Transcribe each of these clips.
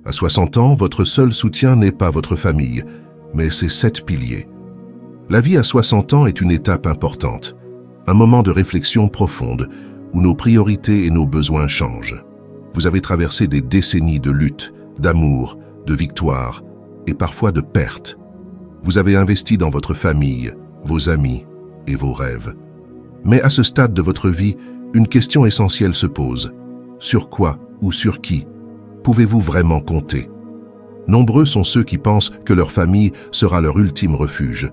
À 60 ans, votre seul soutien n'est pas votre famille, mais ses 7 piliers. La vie à 60 ans est une étape importante, un moment de réflexion profonde où nos priorités et nos besoins changent. Vous avez traversé des décennies de lutte, d'amour, de victoire et parfois de perte. Vous avez investi dans votre famille, vos amis et vos rêves. Mais à ce stade de votre vie, une question essentielle se pose. Sur quoi ou sur qui pouvez-vous vraiment compter? Nombreux sont ceux qui pensent que leur famille sera leur ultime refuge.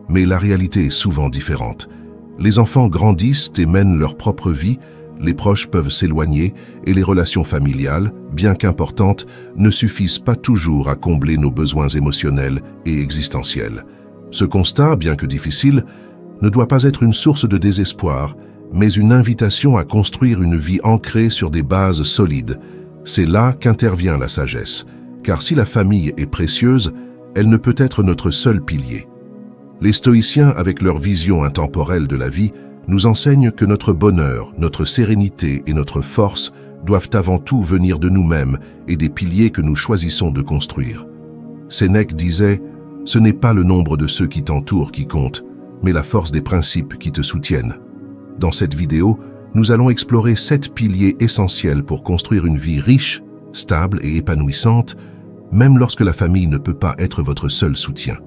Mais la réalité est souvent différente. Les enfants grandissent et mènent leur propre vie, les proches peuvent s'éloigner et les relations familiales, bien qu'importantes, ne suffisent pas toujours à combler nos besoins émotionnels et existentiels. Ce constat, bien que difficile, ne doit pas être une source de désespoir, mais une invitation à construire une vie ancrée sur des bases solides. C'est là qu'intervient la sagesse, car si la famille est précieuse, elle ne peut être notre seul pilier. Les stoïciens, avec leur vision intemporelle de la vie, nous enseignent que notre bonheur, notre sérénité et notre force doivent avant tout venir de nous-mêmes et des piliers que nous choisissons de construire. Sénèque disait « Ce n'est pas le nombre de ceux qui t'entourent qui compte, mais la force des principes qui te soutiennent ». Dans cette vidéo, nous allons explorer 7 piliers essentiels pour construire une vie riche, stable et épanouissante, même lorsque la famille ne peut pas être votre seul soutien.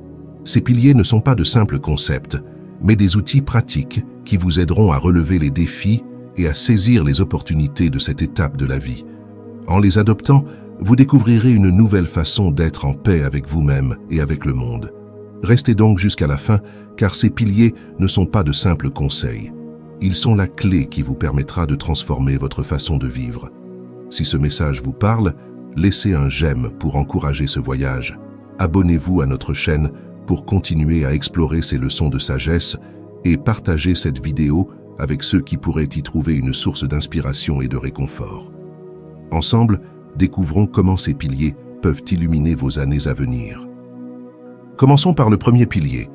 Ces piliers ne sont pas de simples concepts, mais des outils pratiques qui vous aideront à relever les défis et à saisir les opportunités de cette étape de la vie. En les adoptant, vous découvrirez une nouvelle façon d'être en paix avec vous-même et avec le monde. Restez donc jusqu'à la fin, car ces piliers ne sont pas de simples conseils. Ils sont la clé qui vous permettra de transformer votre façon de vivre. Si ce message vous parle, laissez un j'aime pour encourager ce voyage. Abonnez-vous à notre chaîne pour continuer à explorer ces leçons de sagesse et partagez cette vidéo avec ceux qui pourraient y trouver une source d'inspiration et de réconfort. Ensemble, découvrons comment ces piliers peuvent illuminer vos années à venir. Commençons par le premier pilier.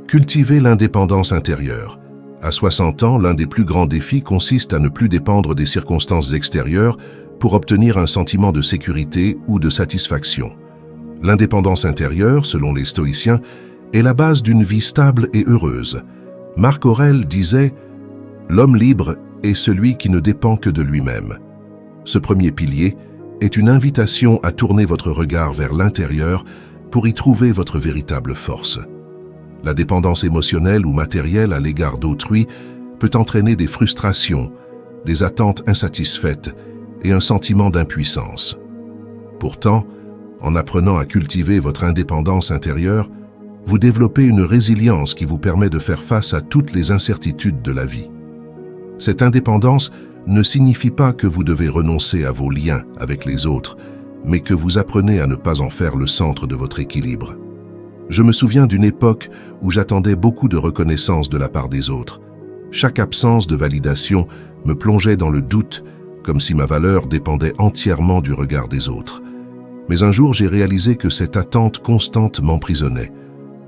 Cultiver l'indépendance intérieure. À 60 ans, l'un des plus grands défis consiste à ne plus dépendre des circonstances extérieures pour obtenir un sentiment de sécurité ou de satisfaction. L'indépendance intérieure, selon les stoïciens, est la base d'une vie stable et heureuse. Marc Aurèle disait « L'homme libre est celui qui ne dépend que de lui-même ». Ce premier pilier est une invitation à tourner votre regard vers l'intérieur pour y trouver votre véritable force. La dépendance émotionnelle ou matérielle à l'égard d'autrui peut entraîner des frustrations, des attentes insatisfaites et un sentiment d'impuissance. Pourtant, en apprenant à cultiver votre indépendance intérieure, vous développez une résilience qui vous permet de faire face à toutes les incertitudes de la vie. Cette indépendance ne signifie pas que vous devez renoncer à vos liens avec les autres, mais que vous apprenez à ne pas en faire le centre de votre équilibre. Je me souviens d'une époque où j'attendais beaucoup de reconnaissance de la part des autres. Chaque absence de validation me plongeait dans le doute, comme si ma valeur dépendait entièrement du regard des autres. Mais un jour, j'ai réalisé que cette attente constante m'emprisonnait.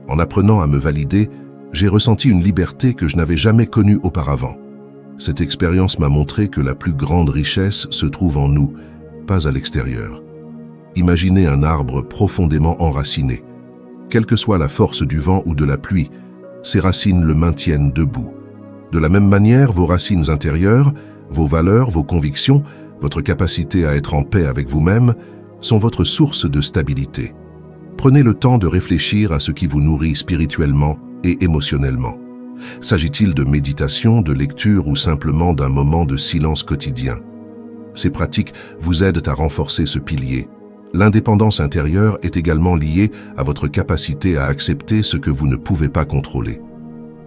En apprenant à me valider, j'ai ressenti une liberté que je n'avais jamais connue auparavant. Cette expérience m'a montré que la plus grande richesse se trouve en nous, pas à l'extérieur. Imaginez un arbre profondément enraciné. Quelle que soit la force du vent ou de la pluie, ses racines le maintiennent debout. De la même manière, vos racines intérieures, vos valeurs, vos convictions, votre capacité à être en paix avec vous-même, sont votre source de stabilité. Prenez le temps de réfléchir à ce qui vous nourrit spirituellement et émotionnellement. S'agit-il de méditation, de lecture ou simplement d'un moment de silence quotidien? Ces pratiques vous aident à renforcer ce pilier. L'indépendance intérieure est également liée à votre capacité à accepter ce que vous ne pouvez pas contrôler.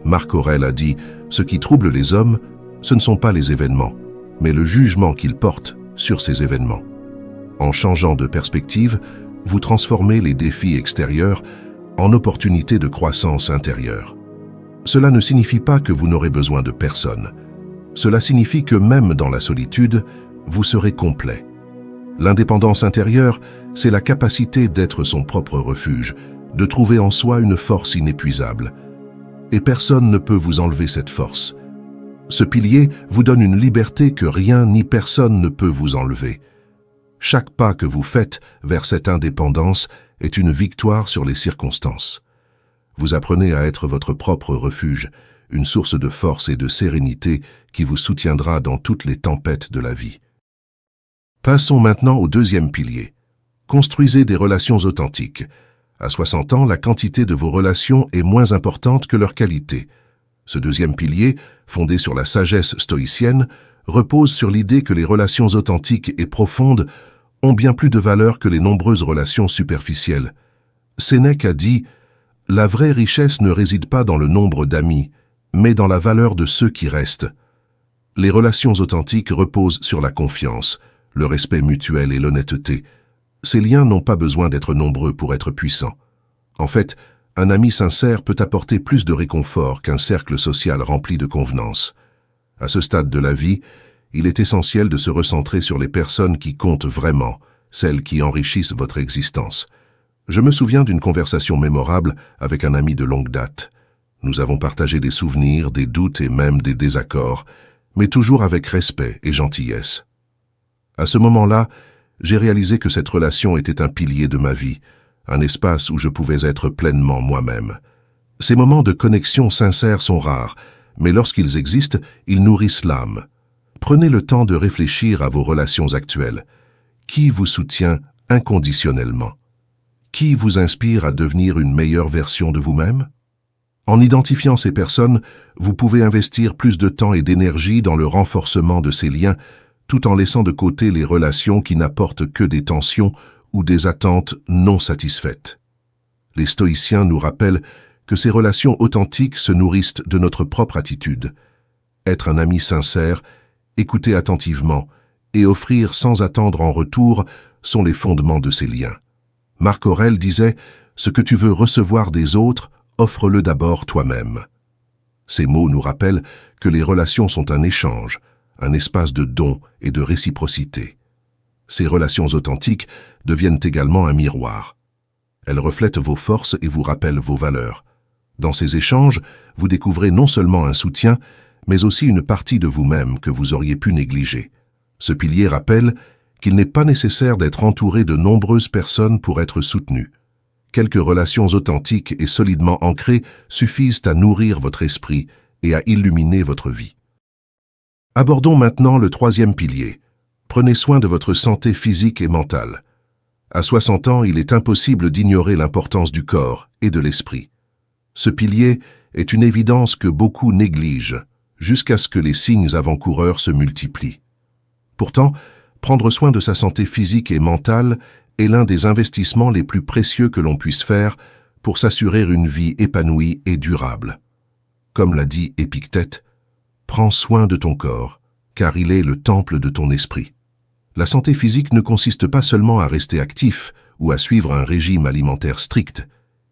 Marc Aurèle a dit « Ce qui trouble les hommes, ce ne sont pas les événements, mais le jugement qu'ils portent sur ces événements. » En changeant de perspective, vous transformez les défis extérieurs en opportunités de croissance intérieure. Cela ne signifie pas que vous n'aurez besoin de personne. Cela signifie que même dans la solitude, vous serez complet. L'indépendance intérieure, c'est la capacité d'être son propre refuge, de trouver en soi une force inépuisable. Et personne ne peut vous enlever cette force. Ce pilier vous donne une liberté que rien ni personne ne peut vous enlever. Chaque pas que vous faites vers cette indépendance est une victoire sur les circonstances. Vous apprenez à être votre propre refuge, une source de force et de sérénité qui vous soutiendra dans toutes les tempêtes de la vie. Passons maintenant au deuxième pilier. Construisez des relations authentiques. À 60 ans, la quantité de vos relations est moins importante que leur qualité. Ce deuxième pilier, fondé sur la sagesse stoïcienne, repose sur l'idée que les relations authentiques et profondes ont bien plus de valeur que les nombreuses relations superficielles. Sénèque a dit « La vraie richesse ne réside pas dans le nombre d'amis, mais dans la valeur de ceux qui restent. » Les relations authentiques reposent sur la confiance, le respect mutuel et l'honnêteté. Ces liens n'ont pas besoin d'être nombreux pour être puissants. En fait, un ami sincère peut apporter plus de réconfort qu'un cercle social rempli de convenances. À ce stade de la vie, il est essentiel de se recentrer sur les personnes qui comptent vraiment, celles qui enrichissent votre existence. Je me souviens d'une conversation mémorable avec un ami de longue date. Nous avons partagé des souvenirs, des doutes et même des désaccords, mais toujours avec respect et gentillesse. À ce moment-là, j'ai réalisé que cette relation était un pilier de ma vie, un espace où je pouvais être pleinement moi-même. Ces moments de connexion sincère sont rares, mais lorsqu'ils existent, ils nourrissent l'âme. Prenez le temps de réfléchir à vos relations actuelles. Qui vous soutient inconditionnellement? Qui vous inspire à devenir une meilleure version de vous-même? En identifiant ces personnes, vous pouvez investir plus de temps et d'énergie dans le renforcement de ces liens, tout en laissant de côté les relations qui n'apportent que des tensions ou des attentes non satisfaites. Les stoïciens nous rappellent que ces relations authentiques se nourrissent de notre propre attitude. Être un ami sincère, écouter attentivement et offrir sans attendre en retour sont les fondements de ces liens. Marc Aurèle disait « Ce que tu veux recevoir des autres, offre-le d'abord toi-même ». Ces mots nous rappellent que les relations sont un échange, un espace de don et de réciprocité. Ces relations authentiques deviennent également un miroir. Elles reflètent vos forces et vous rappellent vos valeurs. Dans ces échanges, vous découvrez non seulement un soutien, mais aussi une partie de vous-même que vous auriez pu négliger. Ce pilier rappelle qu'il n'est pas nécessaire d'être entouré de nombreuses personnes pour être soutenu. Quelques relations authentiques et solidement ancrées suffisent à nourrir votre esprit et à illuminer votre vie. Abordons maintenant le troisième pilier. Prenez soin de votre santé physique et mentale. À 60 ans, il est impossible d'ignorer l'importance du corps et de l'esprit. Ce pilier est une évidence que beaucoup négligent, jusqu'à ce que les signes avant-coureurs se multiplient. Pourtant, prendre soin de sa santé physique et mentale est l'un des investissements les plus précieux que l'on puisse faire pour s'assurer une vie épanouie et durable. Comme l'a dit Épictète, « Prends soin de ton corps, car il est le temple de ton esprit. » La santé physique ne consiste pas seulement à rester actif ou à suivre un régime alimentaire strict.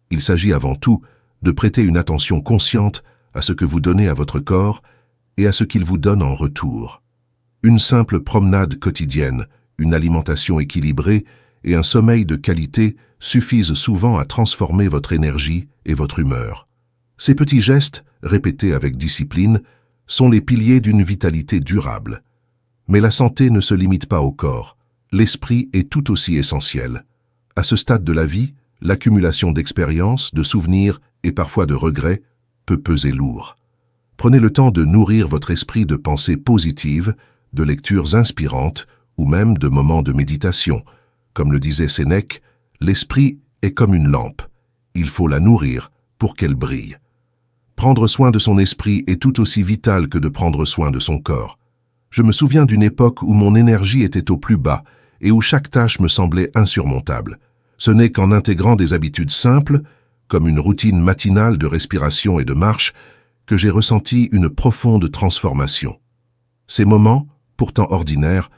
Il s'agit avant tout de prêter une attention consciente à ce que vous donnez à votre corps et à ce qu'il vous donne en retour. Une simple promenade quotidienne, une alimentation équilibrée et un sommeil de qualité suffisent souvent à transformer votre énergie et votre humeur. Ces petits gestes, répétés avec discipline, sont les piliers d'une vitalité durable. Mais la santé ne se limite pas au corps. L'esprit est tout aussi essentiel. À ce stade de la vie, l'accumulation d'expériences, de souvenirs et parfois de regrets peut peser lourd. Prenez le temps de nourrir votre esprit de pensées positives, de lectures inspirantes ou même de moments de méditation. Comme le disait Sénèque, l'esprit est comme une lampe. Il faut la nourrir pour qu'elle brille. Prendre soin de son esprit est tout aussi vital que de prendre soin de son corps. Je me souviens d'une époque où mon énergie était au plus bas et où chaque tâche me semblait insurmontable. Ce n'est qu'en intégrant des habitudes simples, comme une routine matinale de respiration et de marche, que j'ai ressenti une profonde transformation. Ces moments, pourtant ordinaires,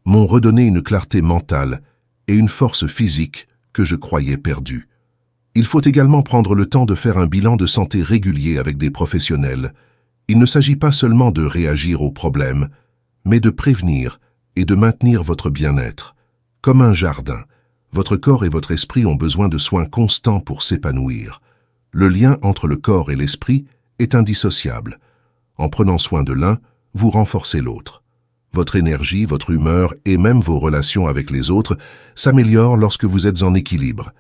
m'ont redonné une clarté mentale et une force physique que je croyais perdue. Il faut également prendre le temps de faire un bilan de santé régulier avec des professionnels. Il ne s'agit pas seulement de réagir aux problèmes, mais de prévenir et de maintenir votre bien-être. Comme un jardin, votre corps et votre esprit ont besoin de soins constants pour s'épanouir. Le lien entre le corps et l'esprit est indissociable. En prenant soin de l'un, vous renforcez l'autre. votre énergie, votre humeur et même vos relations avec les autres s'améliorent lorsque vous êtes en équilibre.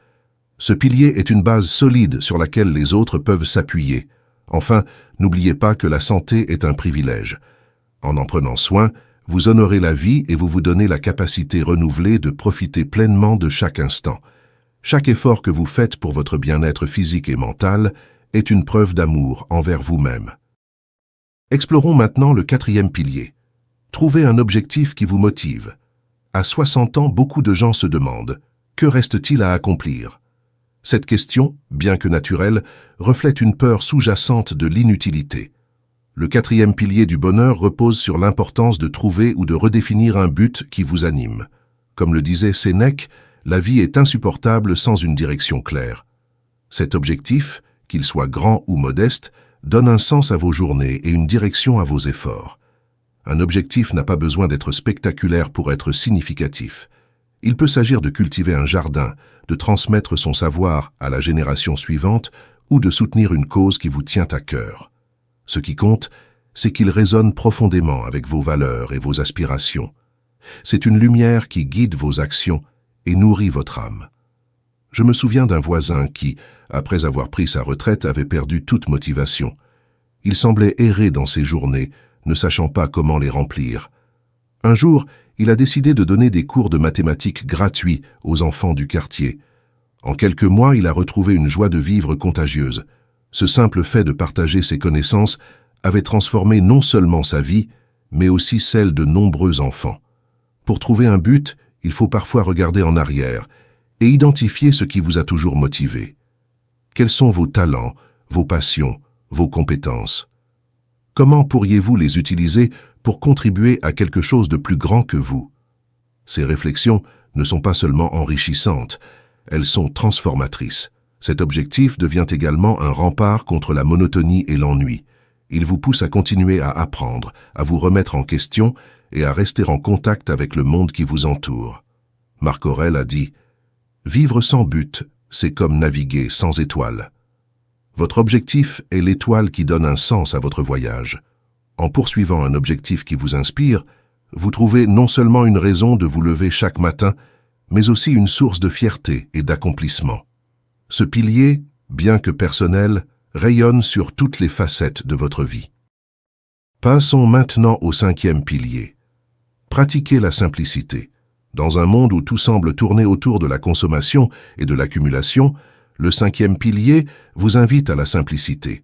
Ce pilier est une base solide sur laquelle les autres peuvent s'appuyer. Enfin, n'oubliez pas que la santé est un privilège. En prenant soin, vous honorez la vie et vous vous donnez la capacité renouvelée de profiter pleinement de chaque instant. Chaque effort que vous faites pour votre bien-être physique et mental est une preuve d'amour envers vous-même. Explorons maintenant le 4e pilier. Trouvez un objectif qui vous motive. À 60 ans, beaucoup de gens se demandent « Que reste-t-il à accomplir ?» Cette question, bien que naturelle, reflète une peur sous-jacente de l'inutilité. Le 4e pilier du bonheur repose sur l'importance de trouver ou de redéfinir un but qui vous anime. Comme le disait Sénèque, la vie est insupportable sans une direction claire. Cet objectif, qu'il soit grand ou modeste, donne un sens à vos journées et une direction à vos efforts. Un objectif n'a pas besoin d'être spectaculaire pour être significatif. Il peut s'agir de cultiver un jardin, de transmettre son savoir à la génération suivante ou de soutenir une cause qui vous tient à cœur. Ce qui compte, c'est qu'il résonne profondément avec vos valeurs et vos aspirations. C'est une lumière qui guide vos actions et nourrit votre âme. Je me souviens d'un voisin qui, après avoir pris sa retraite, avait perdu toute motivation. Il semblait errer dans ses journées, ne sachant pas comment les remplir. Un jour, il a décidé de donner des cours de mathématiques gratuits aux enfants du quartier. En quelques mois, il a retrouvé une joie de vivre contagieuse. Ce simple fait de partager ses connaissances avait transformé non seulement sa vie, mais aussi celle de nombreux enfants. Pour trouver un but, il faut parfois regarder en arrière et identifier ce qui vous a toujours motivé. Quels sont vos talents, vos passions, vos compétences? Comment pourriez-vous les utiliser pour contribuer à quelque chose de plus grand que vous? Ces réflexions ne sont pas seulement enrichissantes, elles sont transformatrices. Cet objectif devient également un rempart contre la monotonie et l'ennui. Il vous pousse à continuer à apprendre, à vous remettre en question et à rester en contact avec le monde qui vous entoure. Marc Aurèle a dit « Vivre sans but, c'est comme naviguer sans étoiles ». Votre objectif est l'étoile qui donne un sens à votre voyage. En poursuivant un objectif qui vous inspire, vous trouvez non seulement une raison de vous lever chaque matin, mais aussi une source de fierté et d'accomplissement. Ce pilier, bien que personnel, rayonne sur toutes les facettes de votre vie. Passons maintenant au 5e pilier. Pratiquez la simplicité. Dans un monde où tout semble tourner autour de la consommation et de l'accumulation, le 5e pilier vous invite à la simplicité.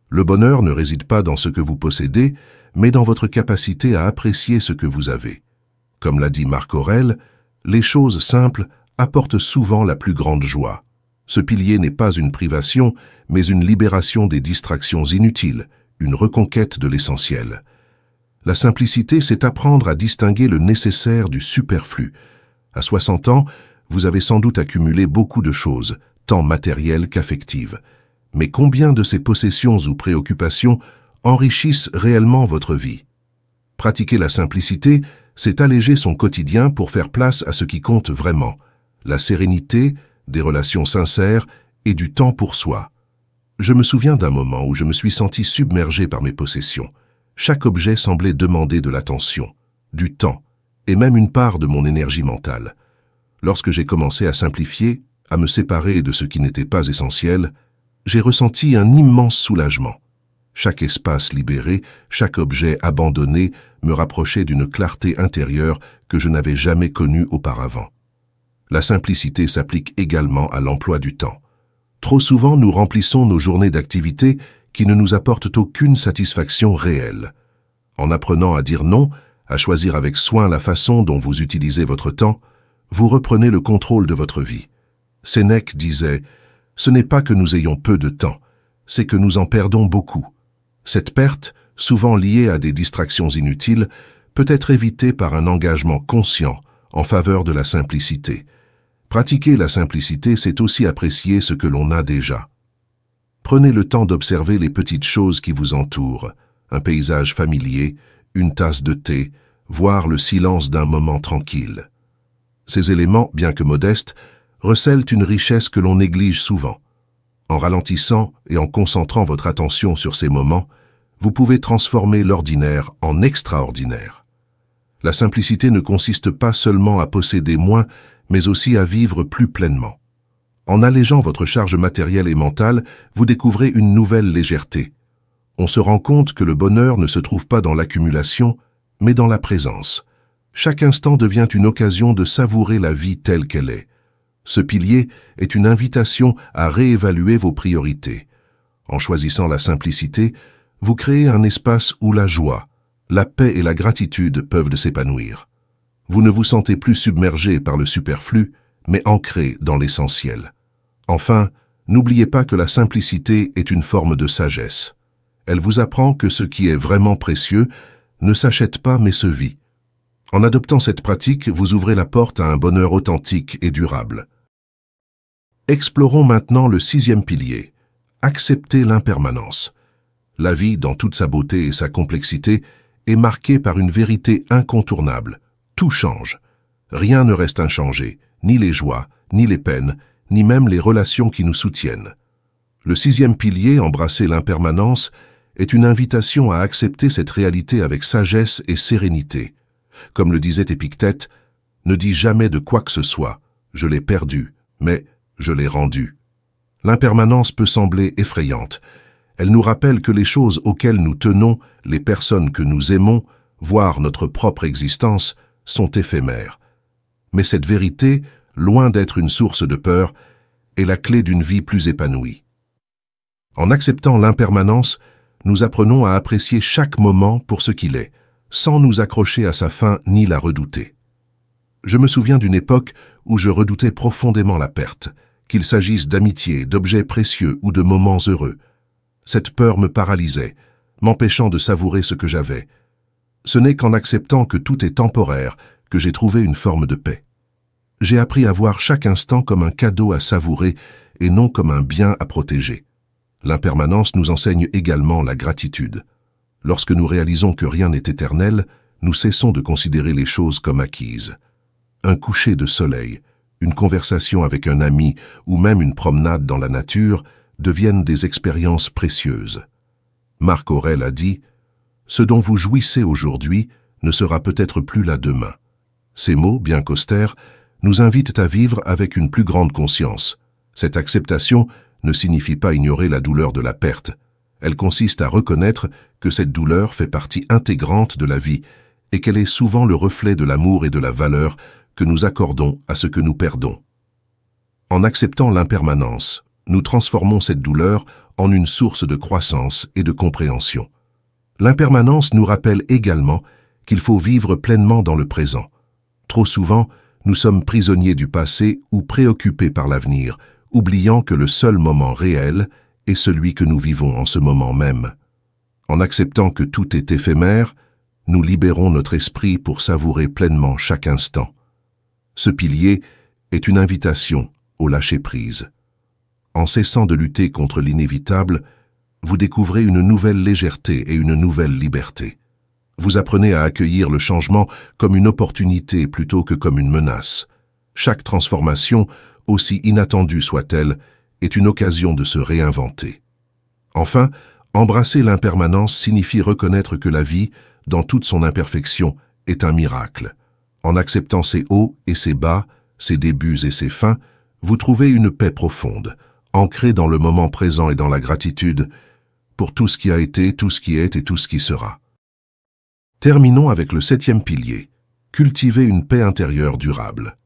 Le bonheur ne réside pas dans ce que vous possédez, mais dans votre capacité à apprécier ce que vous avez. Comme l'a dit Marc Aurèle, les choses simples apportent souvent la plus grande joie. Ce pilier n'est pas une privation, mais une libération des distractions inutiles, une reconquête de l'essentiel. La simplicité, c'est apprendre à distinguer le nécessaire du superflu. À 60 ans, vous avez sans doute accumulé beaucoup de choses, tant matérielles qu'affectives. Mais combien de ces possessions ou préoccupations enrichissent réellement votre vie? Pratiquer la simplicité, c'est alléger son quotidien pour faire place à ce qui compte vraiment, la sérénité, des relations sincères et du temps pour soi. Je me souviens d'un moment où je me suis senti submergé par mes possessions. Chaque objet semblait demander de l'attention, du temps et même une part de mon énergie mentale. Lorsque j'ai commencé à simplifier, à me séparer de ce qui n'était pas essentiel, j'ai ressenti un immense soulagement. Chaque espace libéré, chaque objet abandonné me rapprochait d'une clarté intérieure que je n'avais jamais connue auparavant. La simplicité s'applique également à l'emploi du temps. Trop souvent, nous remplissons nos journées d'activités qui ne nous apportent aucune satisfaction réelle. En apprenant à dire non, à choisir avec soin la façon dont vous utilisez votre temps, vous reprenez le contrôle de votre vie. Sénèque disait « Ce n'est pas que nous ayons peu de temps, c'est que nous en perdons beaucoup. Cette perte, souvent liée à des distractions inutiles, peut être évitée par un engagement conscient en faveur de la simplicité. Pratiquer la simplicité, c'est aussi apprécier ce que l'on a déjà. Prenez le temps d'observer les petites choses qui vous entourent, un paysage familier, une tasse de thé, voire le silence d'un moment tranquille. Ces éléments, bien que modestes, recèlent une richesse que l'on néglige souvent. En ralentissant et en concentrant votre attention sur ces moments, vous pouvez transformer l'ordinaire en extraordinaire. La simplicité ne consiste pas seulement à posséder moins, mais aussi à vivre plus pleinement. En allégeant votre charge matérielle et mentale, vous découvrez une nouvelle légèreté. On se rend compte que le bonheur ne se trouve pas dans l'accumulation, mais dans la présence. Chaque instant devient une occasion de savourer la vie telle qu'elle est. Ce pilier est une invitation à réévaluer vos priorités. En choisissant la simplicité, vous créez un espace où la joie, la paix et la gratitude peuvent s'épanouir. Vous ne vous sentez plus submergé par le superflu, mais ancré dans l'essentiel. Enfin, n'oubliez pas que la simplicité est une forme de sagesse. Elle vous apprend que ce qui est vraiment précieux ne s'achète pas mais se vit. En adoptant cette pratique, vous ouvrez la porte à un bonheur authentique et durable. Explorons maintenant le 6e pilier. Accepter l'impermanence. La vie, dans toute sa beauté et sa complexité, est marquée par une vérité incontournable. Tout change. Rien ne reste inchangé, ni les joies, ni les peines, ni même les relations qui nous soutiennent. Le 6e pilier, embrasser l'impermanence, est une invitation à accepter cette réalité avec sagesse et sérénité. Comme le disait Épictète, « Ne dis jamais de quoi que ce soit, je l'ai perdu, mais je l'ai rendu. » L'impermanence peut sembler effrayante. Elle nous rappelle que les choses auxquelles nous tenons, les personnes que nous aimons, voire notre propre existence, sont éphémères. Mais cette vérité, loin d'être une source de peur, est la clé d'une vie plus épanouie. En acceptant l'impermanence, nous apprenons à apprécier chaque moment pour ce qu'il est, sans nous accrocher à sa fin ni la redouter. Je me souviens d'une époque où je redoutais profondément la perte, qu'il s'agisse d'amitié, d'objets précieux ou de moments heureux. Cette peur me paralysait, m'empêchant de savourer ce que j'avais. Ce n'est qu'en acceptant que tout est temporaire que j'ai trouvé une forme de paix. J'ai appris à voir chaque instant comme un cadeau à savourer et non comme un bien à protéger. L'impermanence nous enseigne également la gratitude. Lorsque nous réalisons que rien n'est éternel, nous cessons de considérer les choses comme acquises. Un coucher de soleil, une conversation avec un ami ou même une promenade dans la nature deviennent des expériences précieuses. Marc Aurèle a dit « Ce dont vous jouissez aujourd'hui ne sera peut-être plus là demain. » Ces mots, bien qu'austères, nous invitent à vivre avec une plus grande conscience. Cette acceptation ne signifie pas ignorer la douleur de la perte. Elle consiste à reconnaître que cette douleur fait partie intégrante de la vie et qu'elle est souvent le reflet de l'amour et de la valeur que nous accordons à ce que nous perdons. En acceptant l'impermanence, nous transformons cette douleur en une source de croissance et de compréhension. L'impermanence nous rappelle également qu'il faut vivre pleinement dans le présent. Trop souvent, nous sommes prisonniers du passé ou préoccupés par l'avenir, oubliant que le seul moment réel est celui que nous vivons en ce moment même. En acceptant que tout est éphémère, nous libérons notre esprit pour savourer pleinement chaque instant. Ce pilier est une invitation au lâcher-prise. En cessant de lutter contre l'inévitable, vous découvrez une nouvelle légèreté et une nouvelle liberté. Vous apprenez à accueillir le changement comme une opportunité plutôt que comme une menace. Chaque transformation, aussi inattendue soit-elle, est une occasion de se réinventer. Enfin, embrasser l'impermanence signifie reconnaître que la vie, dans toute son imperfection, est un miracle. En acceptant ses hauts et ses bas, ses débuts et ses fins, vous trouvez une paix profonde, ancrée dans le moment présent et dans la gratitude pour tout ce qui a été, tout ce qui est et tout ce qui sera. Terminons avec le 7e pilier, cultiver une paix intérieure durable.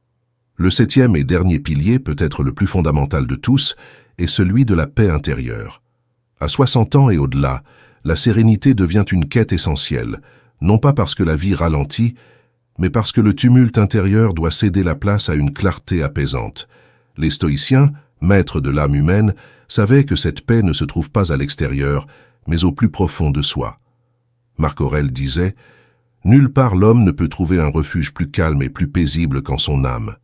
Le 7e et dernier pilier, peut-être le plus fondamental de tous, est celui de la paix intérieure. À 60 ans et au-delà, la sérénité devient une quête essentielle, non pas parce que la vie ralentit, mais parce que le tumulte intérieur doit céder la place à une clarté apaisante. Les stoïciens, maîtres de l'âme humaine, savaient que cette paix ne se trouve pas à l'extérieur, mais au plus profond de soi. Marc Aurèle disait « Nulle part l'homme ne peut trouver un refuge plus calme et plus paisible qu'en son âme. »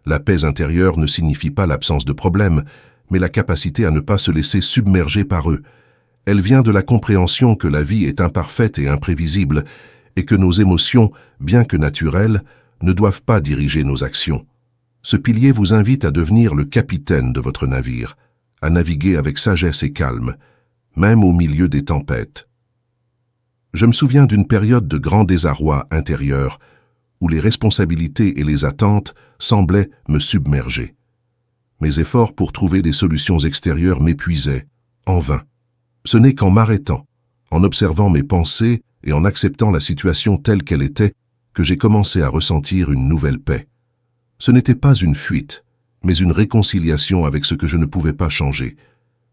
La paix intérieure ne signifie pas l'absence de problèmes, mais la capacité à ne pas se laisser submerger par eux. Elle vient de la compréhension que la vie est imparfaite et imprévisible, et que nos émotions, bien que naturelles, ne doivent pas diriger nos actions. Ce pilier vous invite à devenir le capitaine de votre navire, à naviguer avec sagesse et calme, même au milieu des tempêtes. Je me souviens d'une période de grand désarroi intérieur, où les responsabilités et les attentes semblaient me submerger. Mes efforts pour trouver des solutions extérieures m'épuisaient, en vain. Ce n'est qu'en m'arrêtant, en observant mes pensées et en acceptant la situation telle qu'elle était, que j'ai commencé à ressentir une nouvelle paix. Ce n'était pas une fuite, mais une réconciliation avec ce que je ne pouvais pas changer.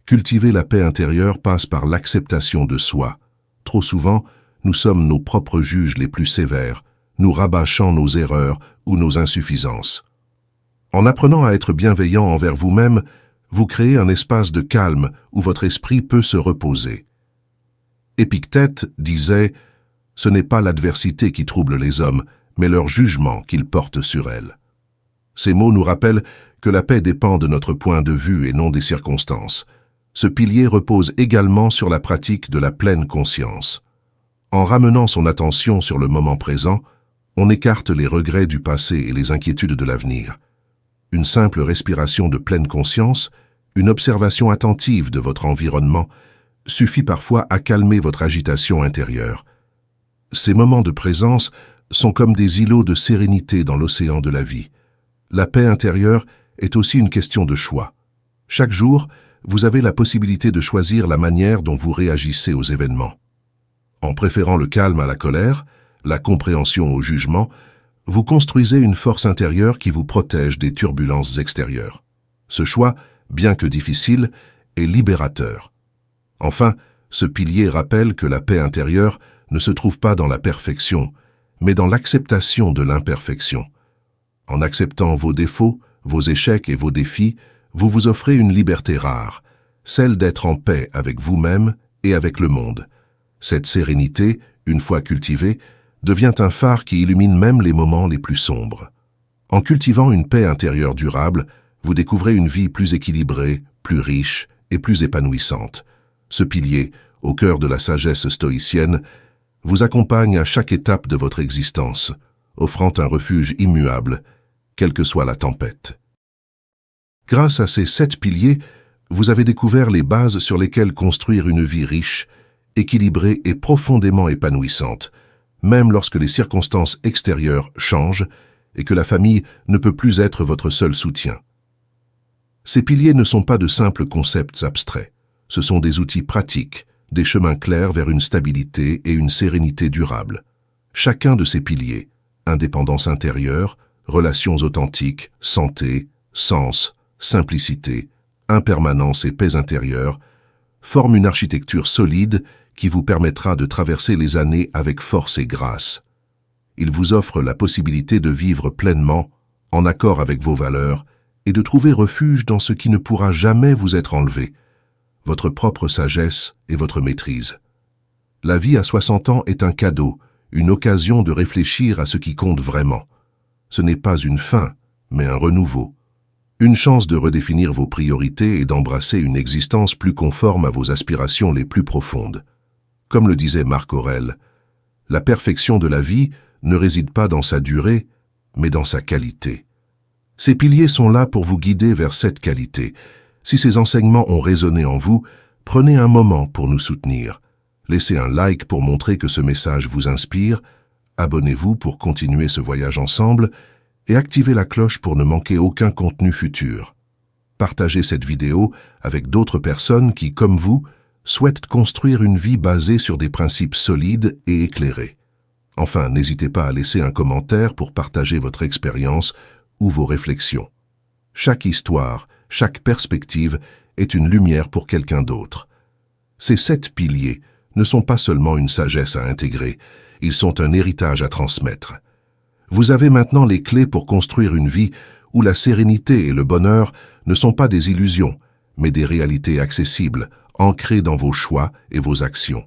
Cultiver la paix intérieure passe par l'acceptation de soi. Trop souvent, nous sommes nos propres juges les plus sévères, nous rabâchant nos erreurs ou nos insuffisances. En apprenant à être bienveillant envers vous-même, vous créez un espace de calme où votre esprit peut se reposer. Épictète disait « Ce n'est pas l'adversité qui trouble les hommes, mais leur jugement qu'ils portent sur elle ». Ces mots nous rappellent que la paix dépend de notre point de vue et non des circonstances. Ce pilier repose également sur la pratique de la pleine conscience. En ramenant son attention sur le moment présent, on écarte les regrets du passé et les inquiétudes de l'avenir. Une simple respiration de pleine conscience, une observation attentive de votre environnement, suffit parfois à calmer votre agitation intérieure. Ces moments de présence sont comme des îlots de sérénité dans l'océan de la vie. La paix intérieure est aussi une question de choix. Chaque jour, vous avez la possibilité de choisir la manière dont vous réagissez aux événements. En préférant le calme à la colère, la compréhension au jugement, vous construisez une force intérieure qui vous protège des turbulences extérieures. Ce choix, bien que difficile, est libérateur. Enfin, ce pilier rappelle que la paix intérieure ne se trouve pas dans la perfection, mais dans l'acceptation de l'imperfection. En acceptant vos défauts, vos échecs et vos défis, vous vous offrez une liberté rare, celle d'être en paix avec vous-même et avec le monde. Cette sérénité, une fois cultivée, devient un phare qui illumine même les moments les plus sombres. En cultivant une paix intérieure durable, vous découvrez une vie plus équilibrée, plus riche et plus épanouissante. Ce pilier, au cœur de la sagesse stoïcienne, vous accompagne à chaque étape de votre existence, offrant un refuge immuable, quelle que soit la tempête. Grâce à ces 7 piliers, vous avez découvert les bases sur lesquelles construire une vie riche, équilibrée et profondément épanouissante, même lorsque les circonstances extérieures changent et que la famille ne peut plus être votre seul soutien. Ces piliers ne sont pas de simples concepts abstraits, ce sont des outils pratiques, des chemins clairs vers une stabilité et une sérénité durable. Chacun de ces piliers, indépendance intérieure, relations authentiques, santé, sens, simplicité, impermanence et paix intérieure, forment une architecture solide qui vous permettra de traverser les années avec force et grâce. Il vous offre la possibilité de vivre pleinement, en accord avec vos valeurs, et de trouver refuge dans ce qui ne pourra jamais vous être enlevé, votre propre sagesse et votre maîtrise. La vie à 60 ans est un cadeau, une occasion de réfléchir à ce qui compte vraiment. Ce n'est pas une fin, mais un renouveau. Une chance de redéfinir vos priorités et d'embrasser une existence plus conforme à vos aspirations les plus profondes. Comme le disait Marc Aurèle, la perfection de la vie ne réside pas dans sa durée, mais dans sa qualité. Ces piliers sont là pour vous guider vers cette qualité. Si ces enseignements ont résonné en vous, prenez un moment pour nous soutenir. Laissez un like pour montrer que ce message vous inspire, abonnez-vous pour continuer ce voyage ensemble et activez la cloche pour ne manquer aucun contenu futur. Partagez cette vidéo avec d'autres personnes qui, comme vous, souhaitent construire une vie basée sur des principes solides et éclairés. Enfin, n'hésitez pas à laisser un commentaire pour partager votre expérience ou vos réflexions. Chaque histoire, chaque perspective est une lumière pour quelqu'un d'autre. Ces 7 piliers ne sont pas seulement une sagesse à intégrer, ils sont un héritage à transmettre. Vous avez maintenant les clés pour construire une vie où la sérénité et le bonheur ne sont pas des illusions, mais des réalités accessibles, ancrées dans vos choix et vos actions.